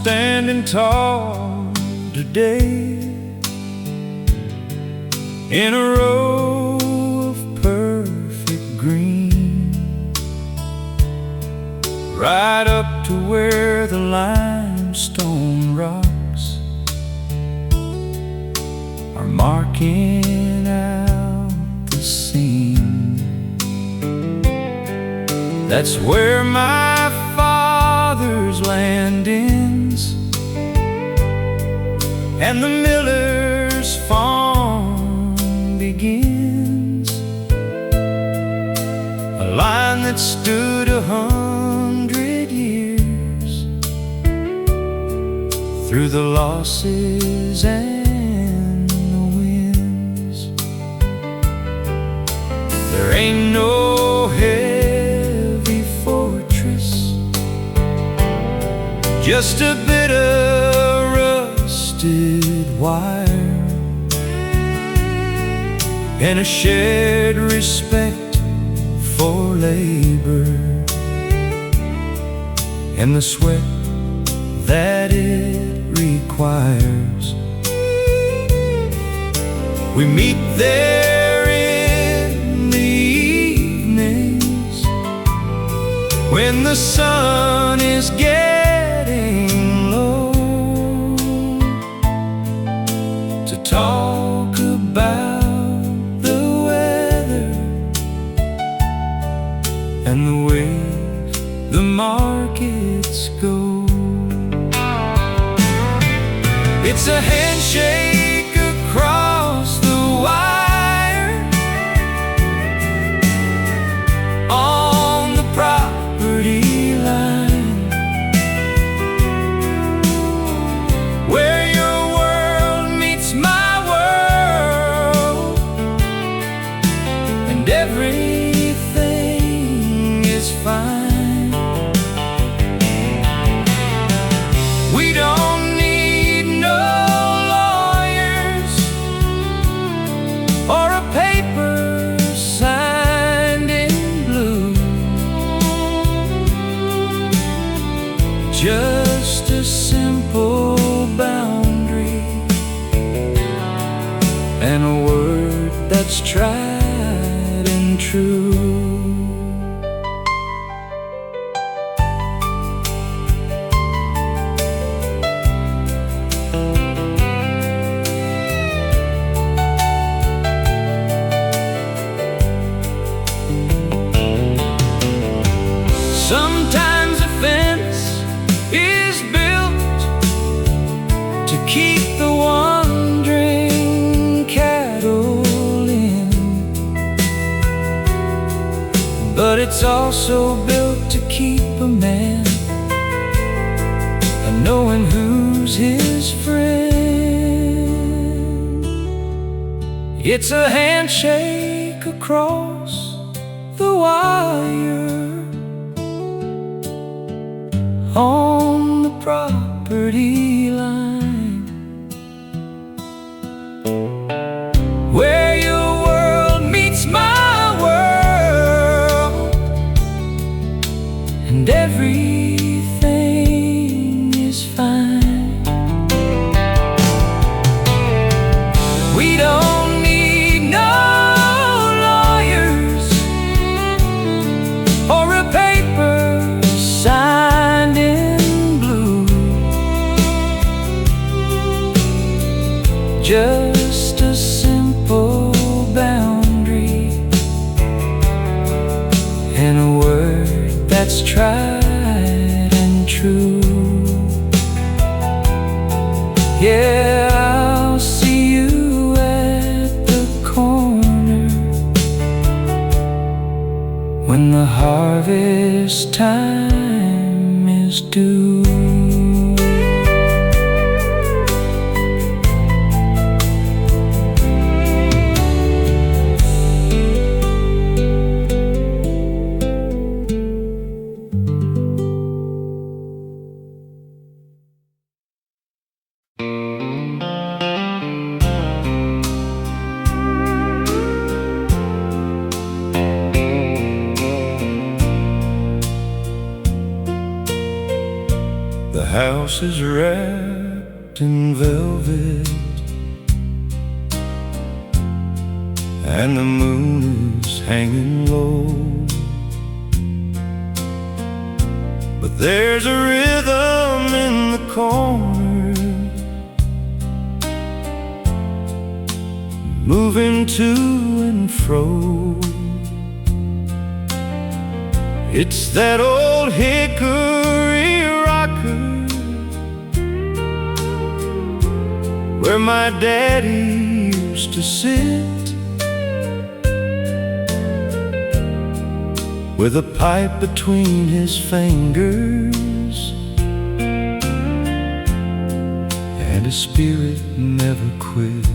standing tall today in a row of perfect green, right up to where the limestone rocks are marking out the scene. That's where my father's land ends and the miller's farm begins, a line that stood 100 years through the losses and the wins. There ain't no heavy fortress, just a bit of rusted wire and a shared respect for labor and the sweat that it requires. We meet there in the evenings when the sun is getting low, to talk about the weather and the way the markets go. It's a handshake across the wire on the property line, where your world meets my world and everything is fine. We don't need no lawyers or a paper signed in blue, just a simple boundary and a word that's tried and true. Sometimes a fence is built to keep the wandering cattle in, but it's also built to keep a man knowing who's his friend. It's a handshake across the wire on the property line, where your world meets my world and everything is fine. We don't need no lawyers or a paper signed in blue, just a simple boundary and a word that's tried and true. Yeah, I'll see you at the corner when the harvest time is due. house is wrapped in velvet, and the moon is hanging low. But there's a rhythm in the corner, moving to and fro. It's that old hickory rocker where my daddy used to sit, with a pipe between his fingers, and his spirit never quit.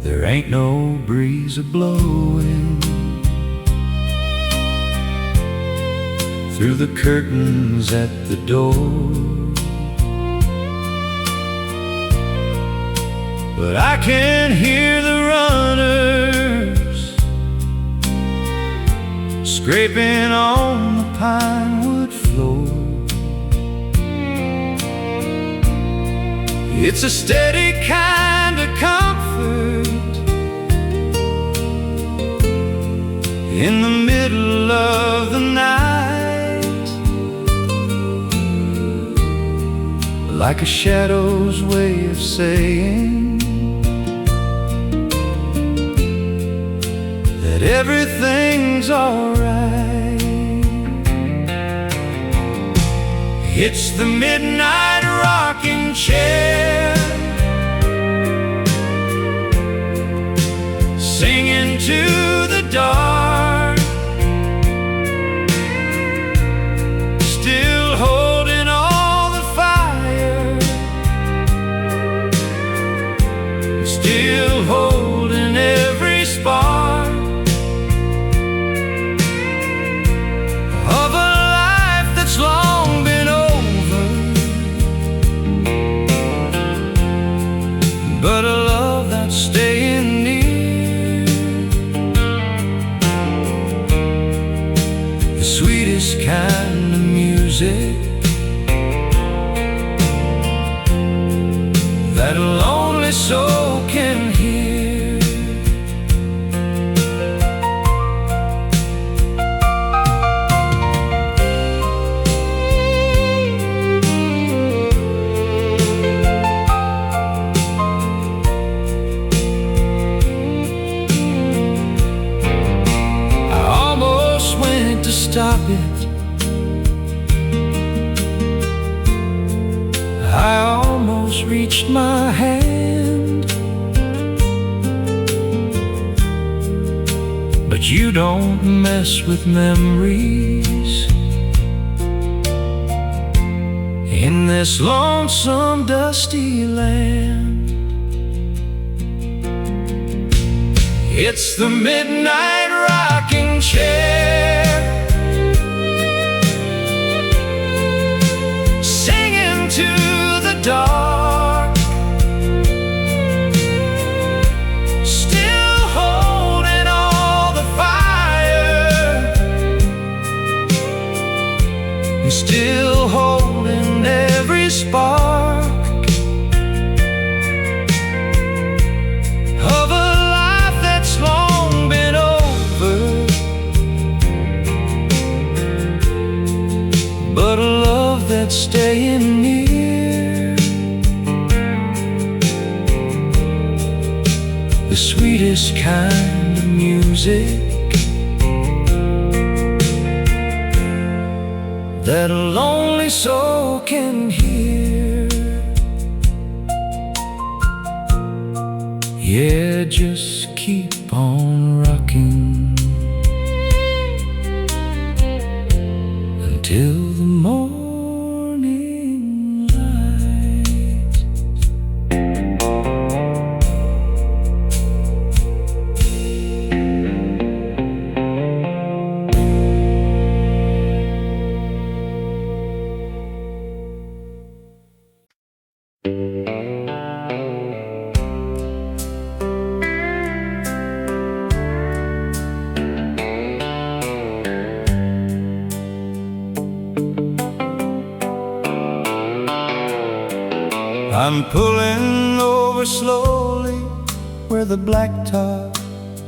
There ain't no breeze a-blowing through the curtains at the door, but I can hear the runners scraping on the pine wood floor. It's a steady kind of comfort in the middle of the night, like a shadow's way of saying that everything's alright. It's the midnight rocking chair, singing to the dark, still holding all the fire, still holding every spark of a life that's long been over, but a love that's staying near. The sweetest kind of music that a lonely soul can hear. I almost went to stop it, I almost reached my hand, but you don't mess with memories in this lonesome, dusty land. It's the midnight rocking chair, singing to the dark, still holding all the fire, and still holding every spark of a life that's long been over, but a love that's staying near. The sweetest kind of music that a lonely soul can hear. Yeah, just keep on rocking until the morning light. I'm pulling over slowly where the blacktop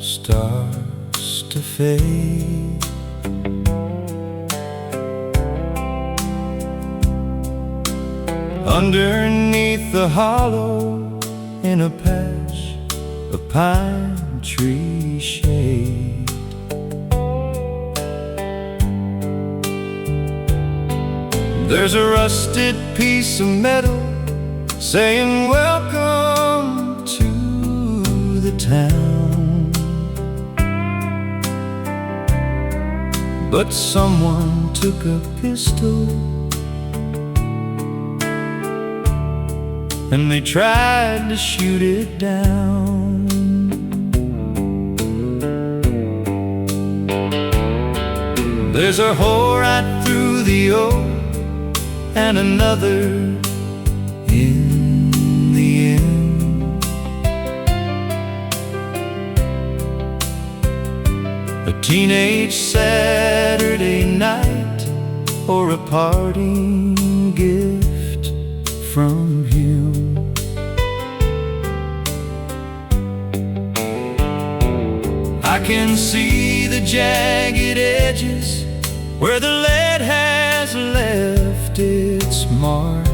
starts to fade. Underneath the hollow in a patch of pine tree shade, there's a rusted piece of metal saying welcome to the town. But someone took a pistol and they tried to shoot it down. There's a hole right through the oak and another in the end. A teenage Saturday night or a parting gift from him. I can see the jagged edges where the lead has left its mark,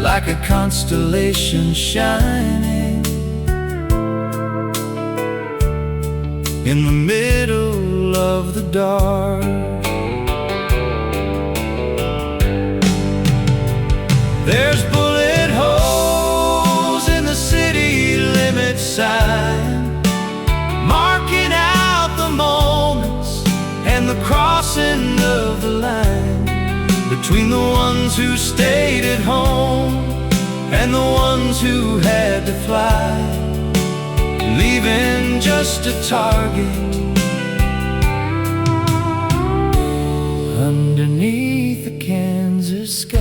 like a constellation shining in the middle of the dark. There's bullet holes in the city limit sign, marking out the moments and the crossing of the line between the ones who stayed at home and the ones who had to fly, leaving just a target underneath the Kansas sky.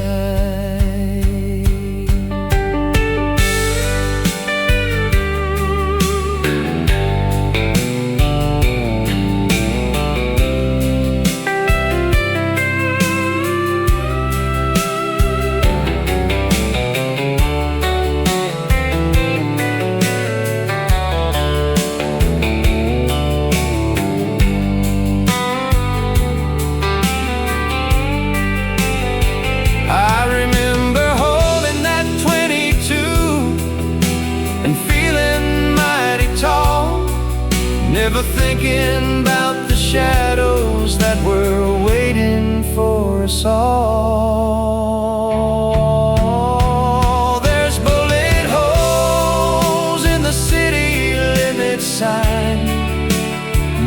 Never thinking about the shadows that were waiting for us all. There's bullet holes in the city limit sign,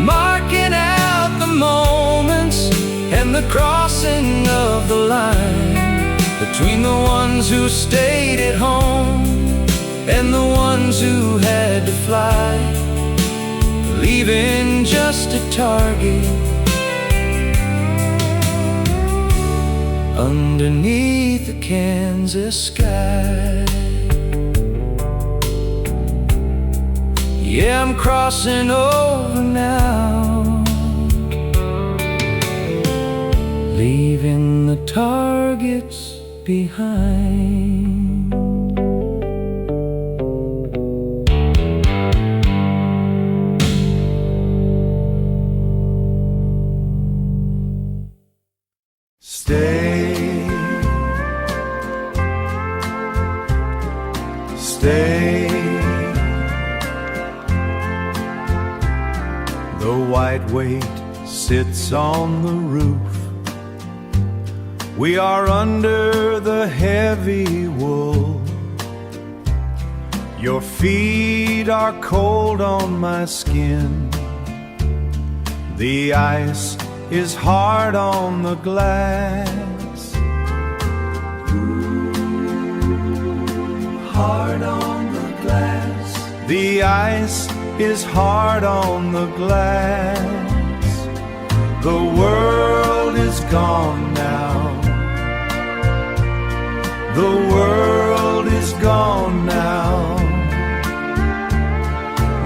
marking out the moments and the crossing of the line between the ones who stayed at home and the ones who had to fly, leaving just a target underneath the Kansas sky. Yeah, I'm crossing over now, leaving the targets behind. Stay. The white weight sits on the roof. We are under the heavy wool. Your feet are cold on my skin. The ice is hard on the glass. Hard on the glass. The ice is hard on the glass. The world is gone now. The world is gone now.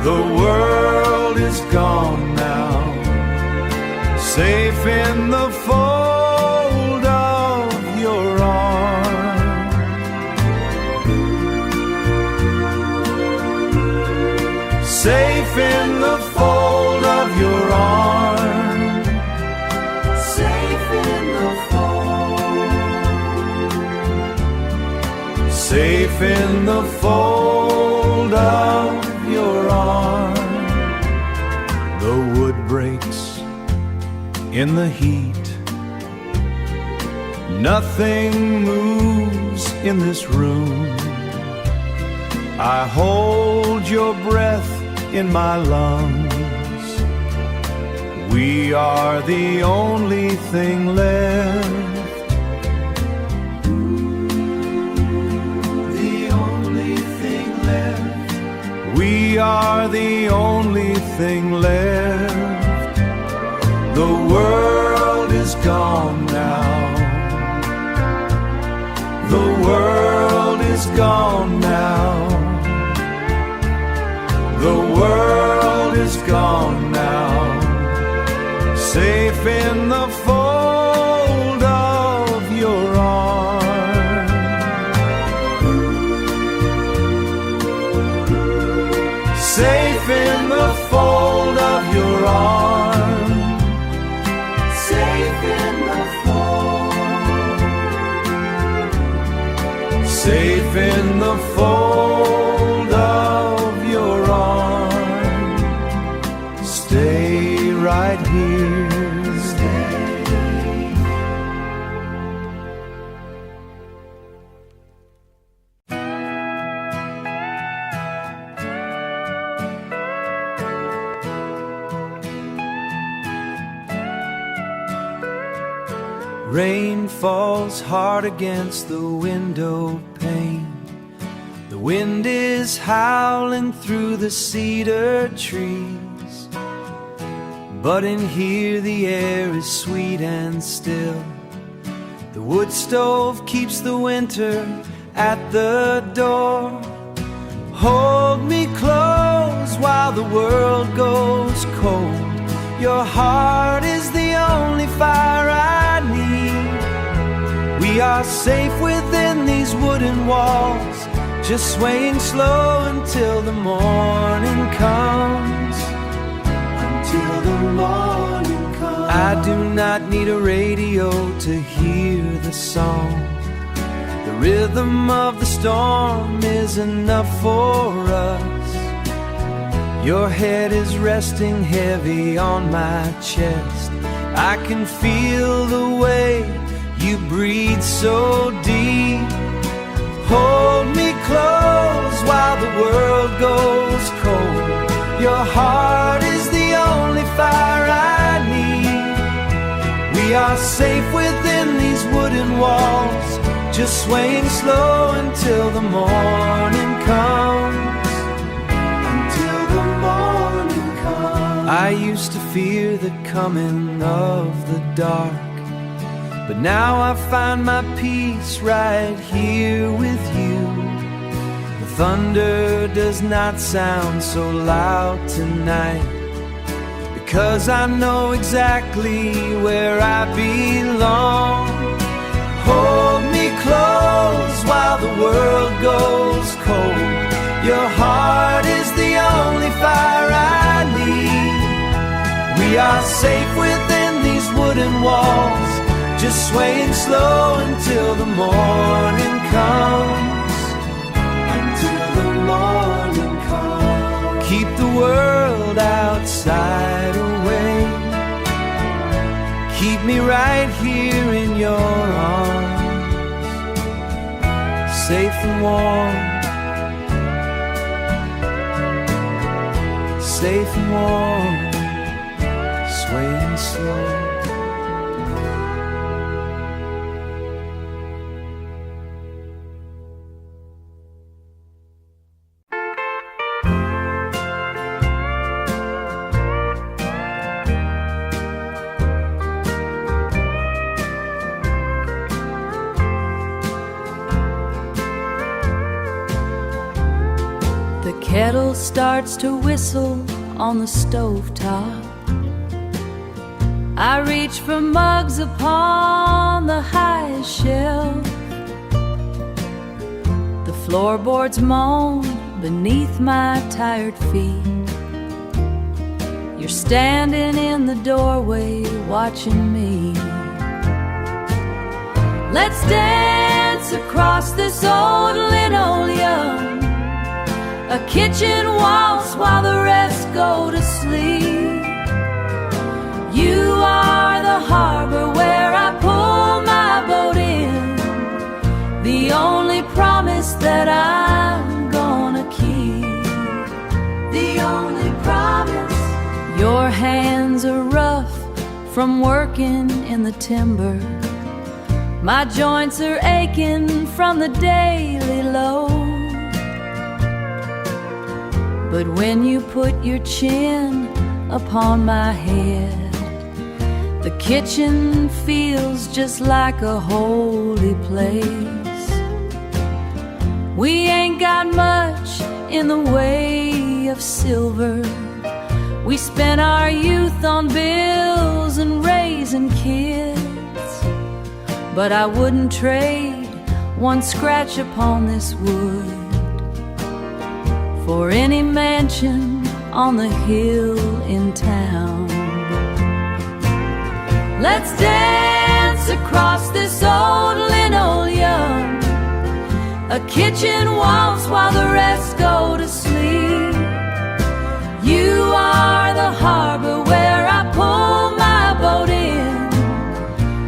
The world is gone now. Safe in the fold of in the fold of your arm. Safe in the fold. Safe in the fold of your arm. The wood breaks in the heat. Nothing moves in this room. I hold your breath in my lungs. We are the only thing left. The only thing left. We are the only thing left. The world is gone now. The world is gone now. The world is gone now. Safe in the fold of your arm. Safe in the fold of your arm. Safe in the fold. Safe in the fold of your arm. Stay right here. Stay. Rain falls hard against the window pane. The wind is howling through the cedar trees. But in here the air is sweet and still. The wood stove keeps the winter at the door. Hold me close while the world goes cold. Your heart is the only fire I need. We are safe within these wooden walls, just swaying slow until the morning comes. Until the morning comes. I do not need a radio to hear the song. The rhythm of the storm is enough for us. Your head is resting heavy on my chest. I can feel the way you breathe so deep. Hold me close while the world goes cold. Your heart is the only fire I need. We are safe within these wooden walls, just swaying slow until the morning comes. Until the morning comes. I used to fear the coming of the dark, but now I find my peace right here with you. The thunder does not sound so loud tonight, because I know exactly where I belong. Hold me close while the world goes cold. Your heart is the only fire I need. We are safe within these wooden walls, just swaying slow until the morning comes. Until the morning comes. Keep the world outside away. Keep me right here in your arms, safe and warm. Safe and warm, swaying slow. The kettle starts to whistle on the stovetop. I reach for mugs upon the highest shelf. The floorboards moan beneath my tired feet. You're standing in the doorway watching me. Let's dance across this old linoleum, a kitchen waltz while the rest go to sleep. You are the harbor where I pull my boat in, the only promise that I'm gonna keep, the only promise. Your hands are rough from working in the timber. My joints are aching from the daily load. But when you put your chin upon my head, the kitchen feels just like a holy place. We ain't got much in the way of silver. We spent our youth on bills and raising kids. But I wouldn't trade one scratch upon this wood for any mansion on the hill in town. Let's dance across this old linoleum, a kitchen waltz while the rest go to sleep. You are the harbor where I pull my boat in,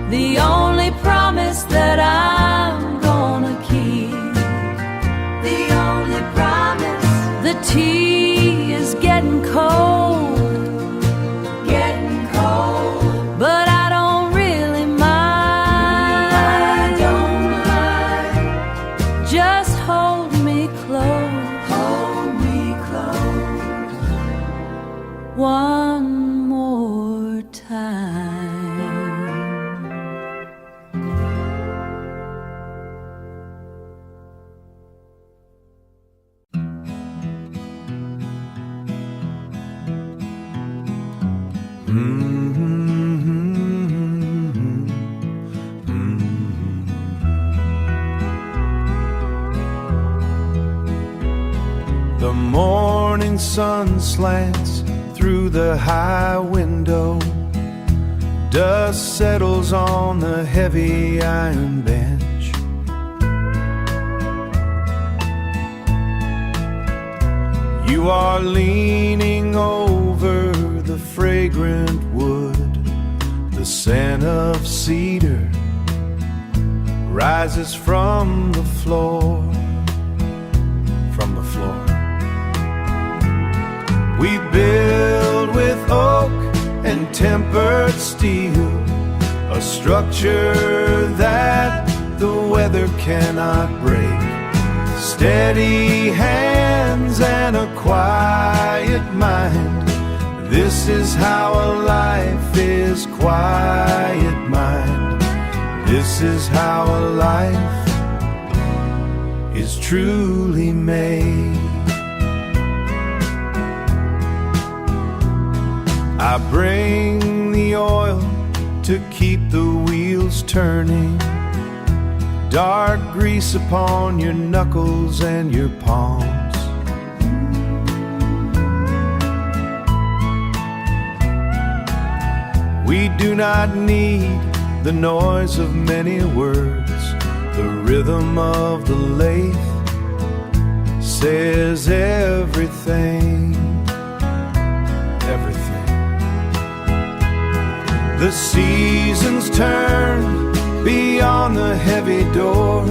the only promise that I'm gonna keep, the only promise. The tea is getting cold, getting cold, but I don't really mind. I don't mind. Just hold me close, hold me close, one more time. The morning sun slants through the high window. Dust settles on the heavy iron bench. You are leaning over the fragrant wood. The scent of cedar rises from the floor, from the floor. We build with oak and tempered steel, a structure that the weather cannot break. Steady hands and a quiet mind. This is how a life is, quiet mind. This is how a life is truly made. I bring the oil to keep the wheels turning. Dark grease upon your knuckles and your palms. We do not need the noise of many words. The rhythm of the lathe says everything, everything. The seasons turn beyond the heavy door.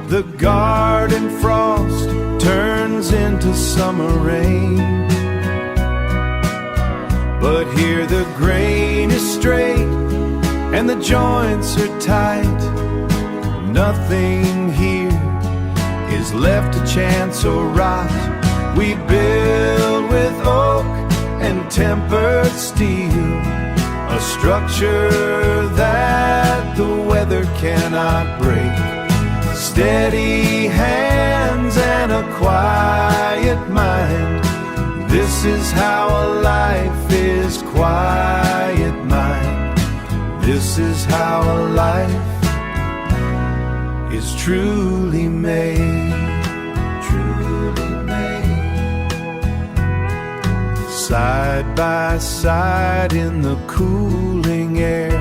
The garden frost turns into summer rain. But here the grain is straight and the joints are tight. Nothing here is left to chance or rot. We build with oak and tempered steel, a structure that the weather cannot break. Steady hands and a quiet mind. This is how a life is, quiet mind. This is how a life is truly made, truly made. side by side in the cooling air.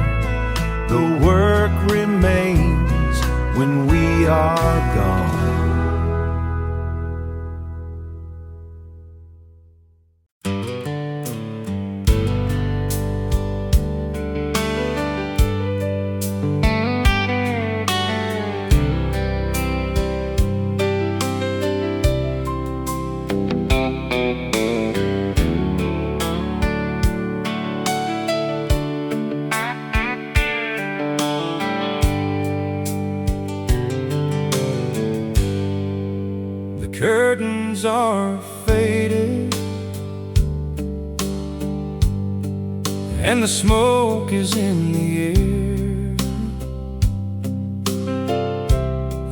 The work remains when we are gone. Curtains are faded and the smoke is in the air,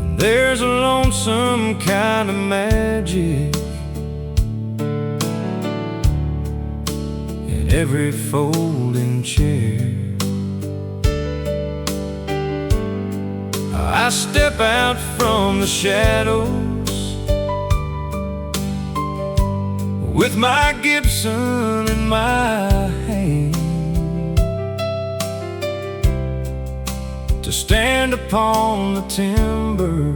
and there's a lonesome kind of magic in every folding chair. I step out from the shadows with my Gibson in my hand, to stand upon the timber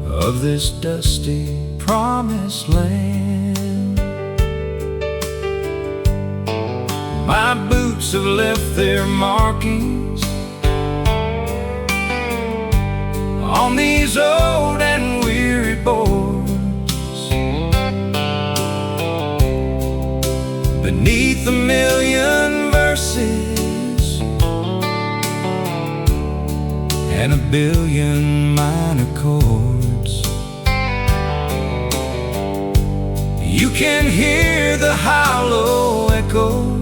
of this dusty promised land. My boots have left their markings on these old and weary boards. Beneath a million verses and a billion minor chords, you can hear the hollow echo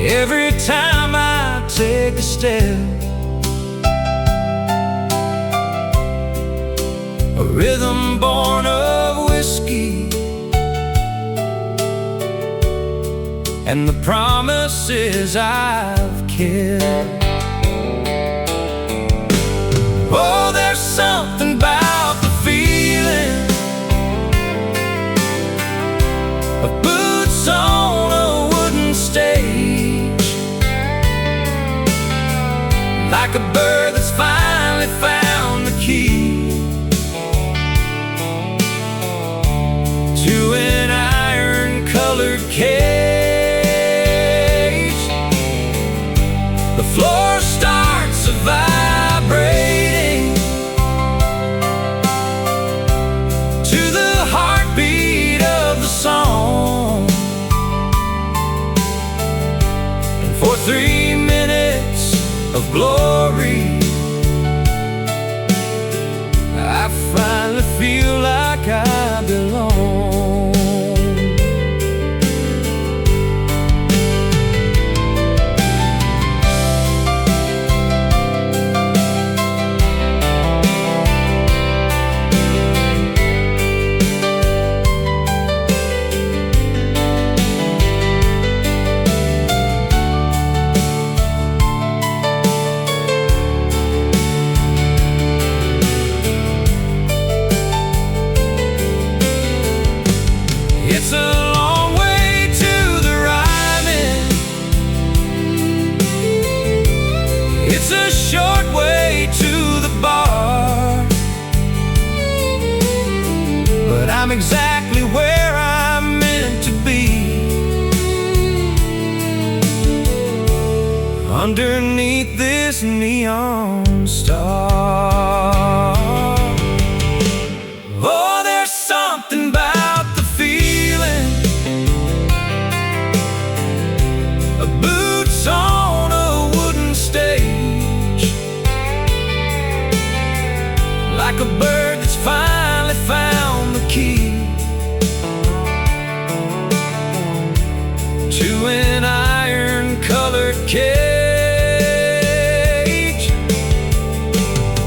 every time I take a step. A rhythm born of whiskey and the promises I've kept. Oh, there's something about the feeling of boots on a wooden stage, like a bird that's finally found the key to an iron-colored cage. The floor starts vibrating to the heartbeat of the song, and for 3 minutes of glory, I finally feel like I belong. It's a long way to the rhyming, it's a short way to the bar, but I'm exactly where I'm meant to be, underneath this neon star. Oh, there's something about the feeling of boots on a wooden stage, like a bird that's finally found the key to an iron-colored cage.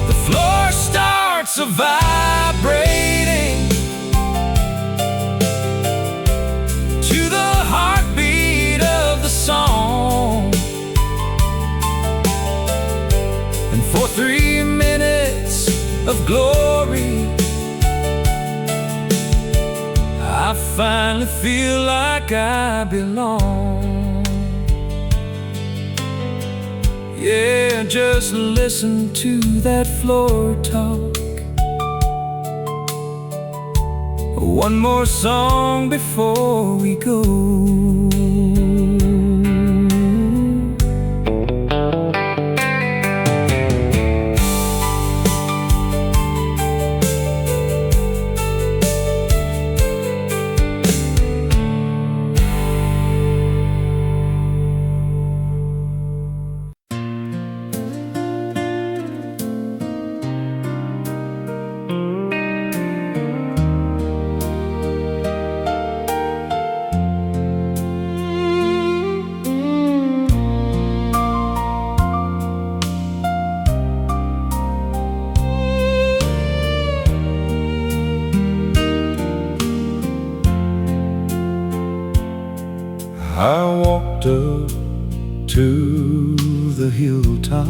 The floor starts vibrating to the heartbeat of the song, and for 3 minutes of glory, finally feel like I belong. Yeah, just listen to that floor talk. One more song before we go. I walked up to the hilltop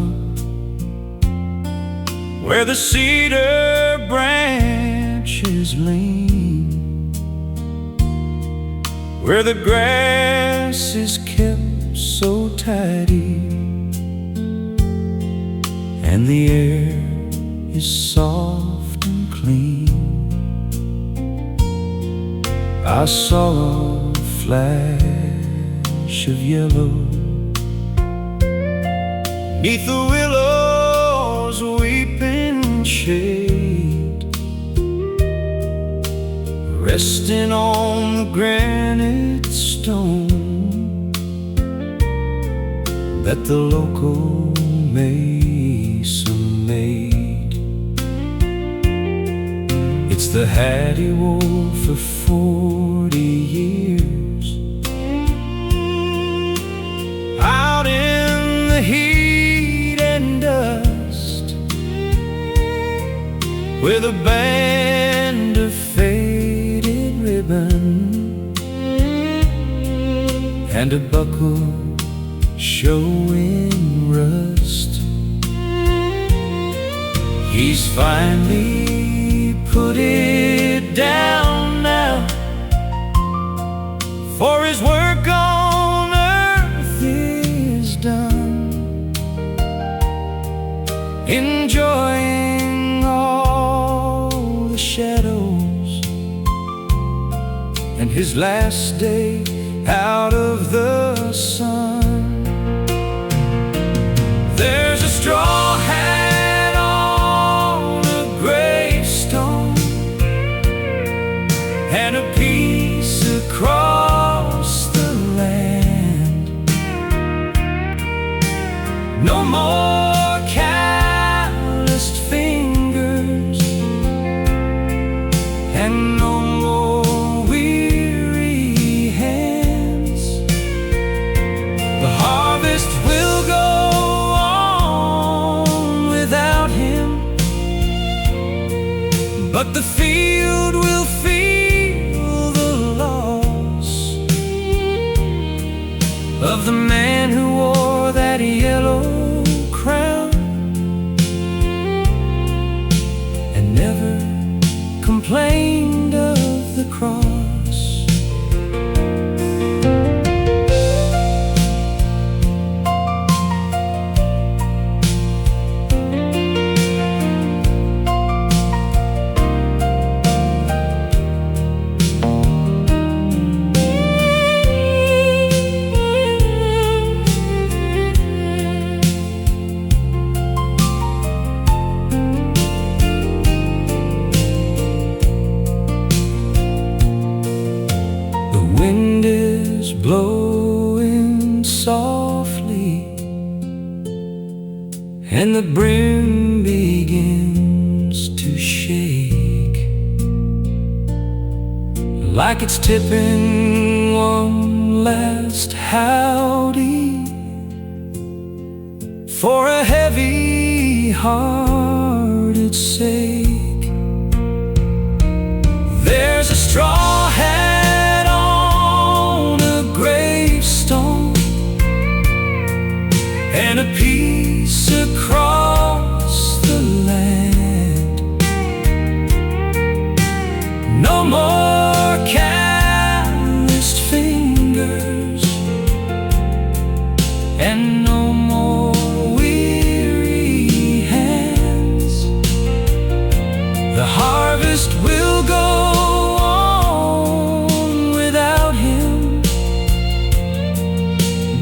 where the cedar branches lean, where the grass is kept so tidy and the air is soft and clean. I saw a flash of yellow 'neath the willows' weeping shade, resting on the granite stone that the local mason made. It's the hat he wore for 40 years, out in the heat and dust, with a band of faded ribbon and a buckle showing rust. He's finally put it down now, for his work on earth is done, enjoying all the shadows and his last day out of the sun. There's a straw hat on a gravestone and a piece across the land. No more calloused fingers and no more weary hands. The harvest will go on without him, but the field will feel the loss of the man who wore that yellow crown and never complained of the cross. Wind is blowing softly and the brim begins to shake, like it's tipping one last howdy for a heavy-hearted sake. There's a straw hat on a gravestone and a piece across the land. No more cat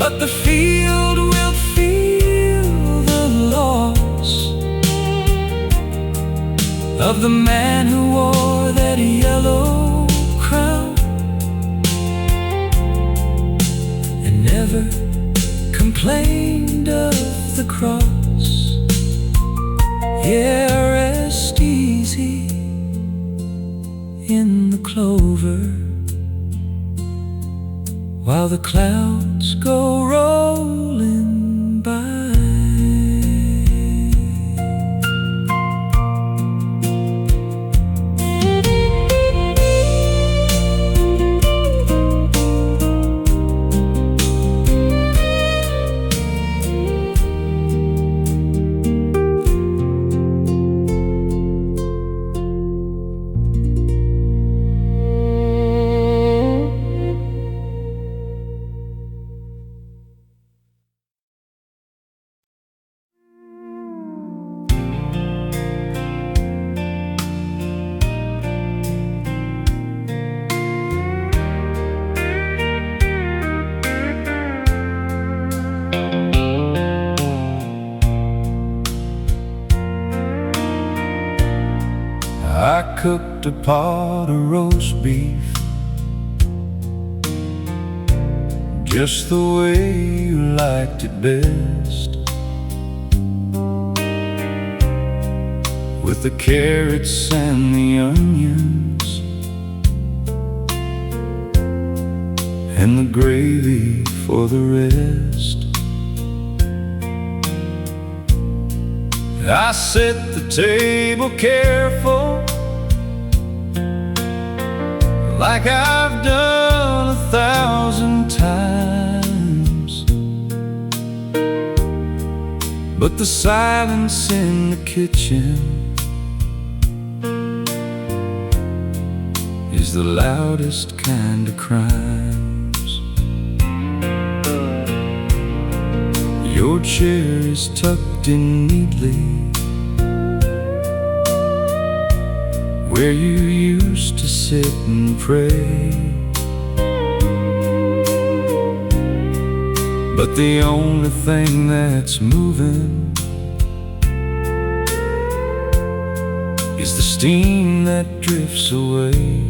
but the field will feel the loss of the man who wore that yellow crown and never complained of the cross. Yeah, rest easy in the clover while the clouds go rolling by. I cooked a pot of roast beef just the way you liked it best, with the carrots and the onions and the gravy for the rest. I set the table careful, like I've done 1,000 times, but the silence in the kitchen is the loudest kind of crimes. Your chair is tucked in neatly where you used to sit and pray, but the only thing that's moving is the steam that drifts away.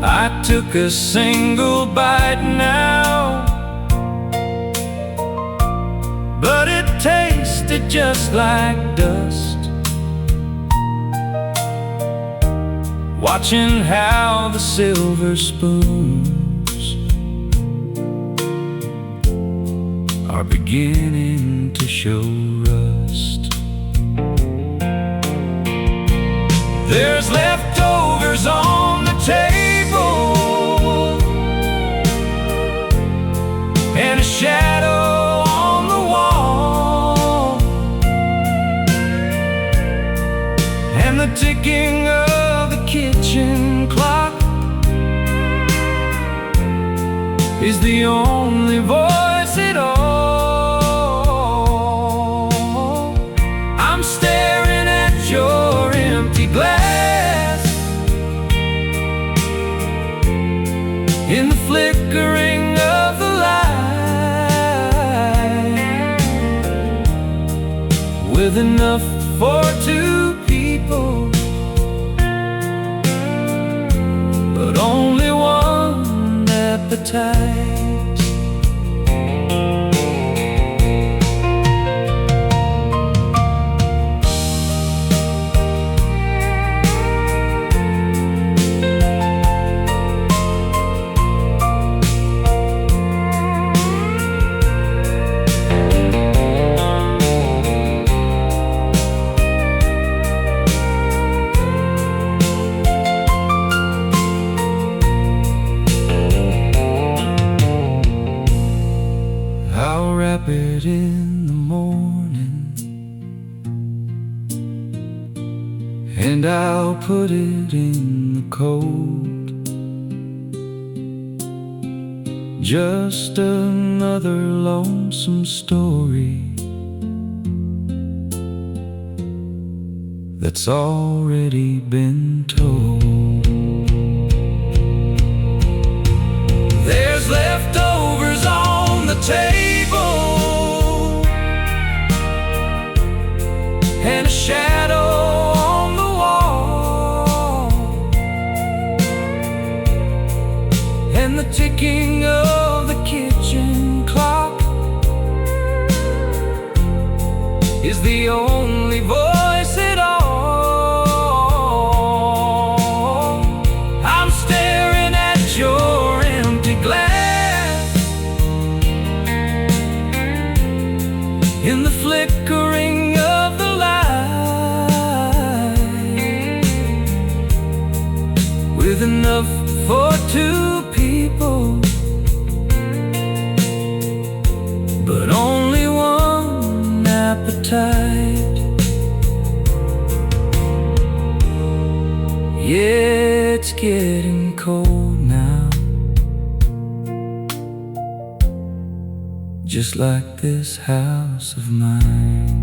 I took a single bite now, but it tasted just like dust, watching how the silver spoons are beginning to show rust. There's leftovers on the table and a shadow on the wall, and the ticking of the kitchen clock is the only voice at all. I'm staring at your empty glass in the flickering of the light, with enough for 2 people, but only one appetite. I'll wrap it in the morning, and I'll put it in the cold. Just another lonesome story that's already been told. table and a shadow on the wall, and the ticking of the kitchen clock is the only voice at all. I'm staring at your empty glass in the flickering of the light, with enough for 2 people, but only one appetite. Yeah, it's getting cold now, just like this house of mine.